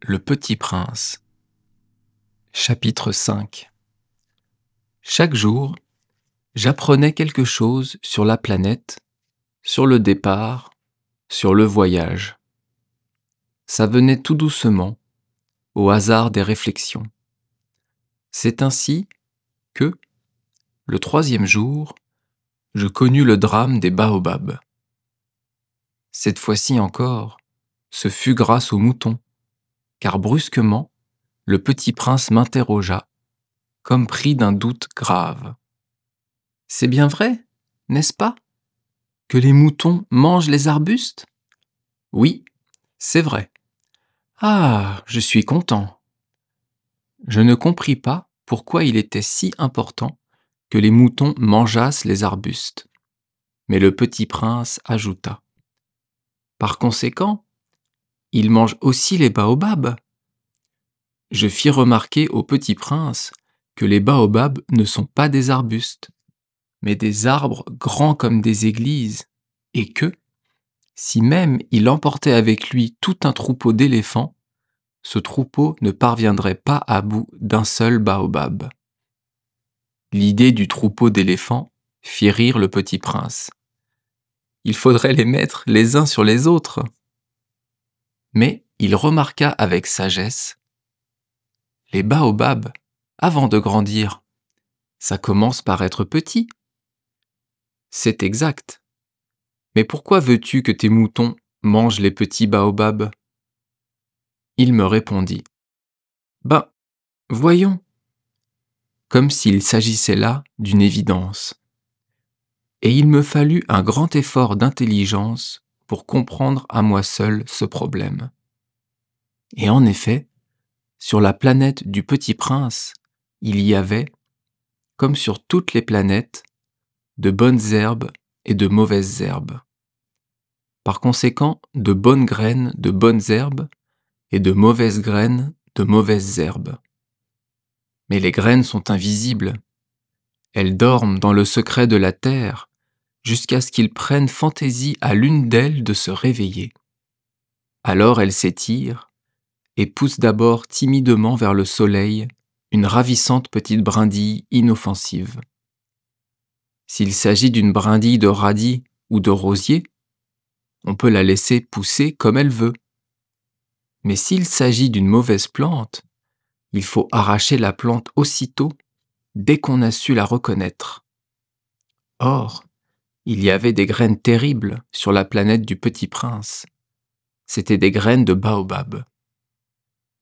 Le Petit Prince. Chapitre 5. Chaque jour, j'apprenais quelque chose sur la planète, sur le départ, sur le voyage. Ça venait tout doucement, au hasard des réflexions. C'est ainsi que, le 3e jour, je connus le drame des baobabs. Cette fois-ci encore, ce fut grâce aux moutons, car brusquement, le petit prince m'interrogea, comme pris d'un doute grave. « C'est bien vrai, n'est-ce pas, que les moutons mangent les arbustes ?» ?»« Oui, c'est vrai. »« Ah, je suis content. » Je ne compris pas pourquoi il était si important que les moutons mangeassent les arbustes. Mais le petit prince ajouta. « Par conséquent, ils mangent aussi les baobabs. » Je fis remarquer au petit prince que les baobabs ne sont pas des arbustes, mais des arbres grands comme des églises, et que, si même il emportait avec lui tout un troupeau d'éléphants, ce troupeau ne parviendrait pas à bout d'un seul baobab. L'idée du troupeau d'éléphants fit rire le petit prince. Il faudrait les mettre les uns sur les autres. Mais il remarqua avec sagesse. Les baobabs, avant de grandir, ça commence par être petit. C'est exact. Mais pourquoi veux-tu que tes moutons mangent les petits baobabs ? Il me répondit. Ben, voyons. Comme s'il s'agissait là d'une évidence. Et il me fallut un grand effort d'intelligence pour comprendre à moi seul ce problème. Et en effet, sur la planète du Petit Prince, il y avait, comme sur toutes les planètes, de bonnes herbes et de mauvaises herbes. Par conséquent, de bonnes graines de bonnes herbes et de mauvaises graines de mauvaises herbes. Mais les graines sont invisibles. Elles dorment dans le secret de la terre jusqu'à ce qu'il prenne fantaisie à l'une d'elles de se réveiller. Alors elles s'étirent et poussent d'abord timidement vers le soleil une ravissante petite brindille inoffensive. S'il s'agit d'une brindille de radis ou de rosier, on peut la laisser pousser comme elle veut. Mais s'il s'agit d'une mauvaise plante, il faut arracher la plante aussitôt, dès qu'on a su la reconnaître. Or, il y avait des graines terribles sur la planète du Petit Prince. C'étaient des graines de baobab.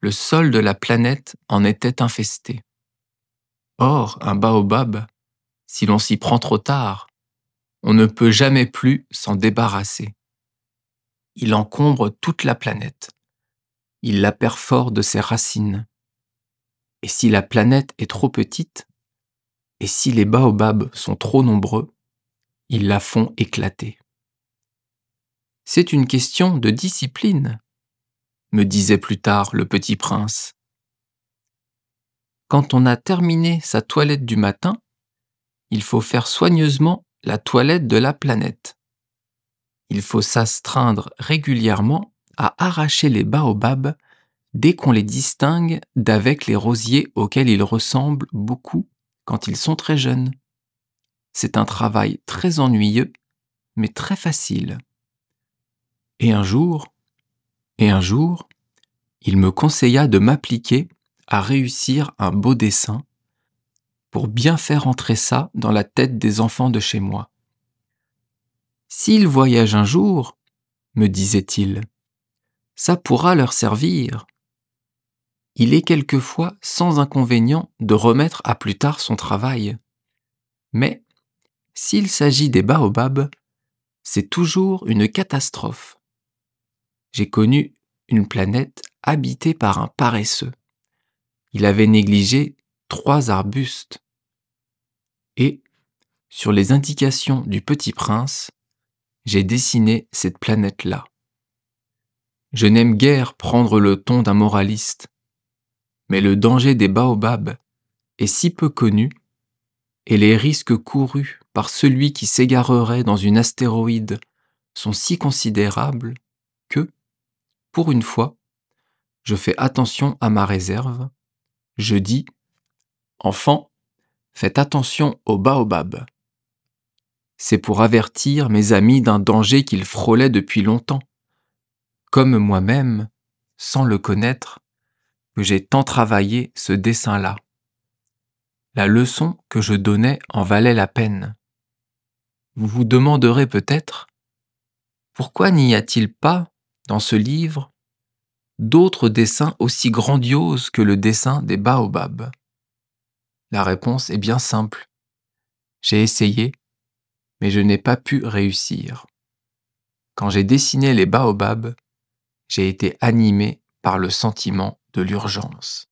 Le sol de la planète en était infesté. Or, un baobab, si l'on s'y prend trop tard, on ne peut jamais plus s'en débarrasser. Il encombre toute la planète. Il la perfore de ses racines. Et si la planète est trop petite, et si les baobabs sont trop nombreux, ils la font éclater. C'est une question de discipline, me disait plus tard le petit prince. Quand on a terminé sa toilette du matin, il faut faire soigneusement la toilette de la planète. Il faut s'astreindre régulièrement à arracher les baobabs dès qu'on les distingue d'avec les rosiers auxquels ils ressemblent beaucoup quand ils sont très jeunes. C'est un travail très ennuyeux, mais très facile. Et un jour, il me conseilla de m'appliquer à réussir un beau dessin pour bien faire entrer ça dans la tête des enfants de chez moi. S'ils voyagent un jour, me disait-il, ça pourra leur servir. Il est quelquefois sans inconvénient de remettre à plus tard son travail. Mais, s'il s'agit des baobabs, c'est toujours une catastrophe. J'ai connu une planète habitée par un paresseux. Il avait négligé 3 arbustes. Et, sur les indications du Petit Prince, j'ai dessiné cette planète-là. Je n'aime guère prendre le ton d'un moraliste, mais le danger des baobabs est si peu connu et les risques courus par celui qui s'égarerait dans une astéroïde sont si considérables que, pour une fois, je fais attention à ma réserve. Je dis, enfant, faites attention au baobab. C'est pour avertir mes amis d'un danger qu'ils frôlaient depuis longtemps. Comme moi-même, sans le connaître, que j'ai tant travaillé ce dessin-là. La leçon que je donnais en valait la peine. Vous vous demanderez peut-être, pourquoi n'y a-t-il pas, dans ce livre, d'autres dessins aussi grandioses que le dessin des baobabs? La réponse est bien simple. J'ai essayé, mais je n'ai pas pu réussir. Quand j'ai dessiné les baobabs, j'ai été animé par le sentiment de l'urgence.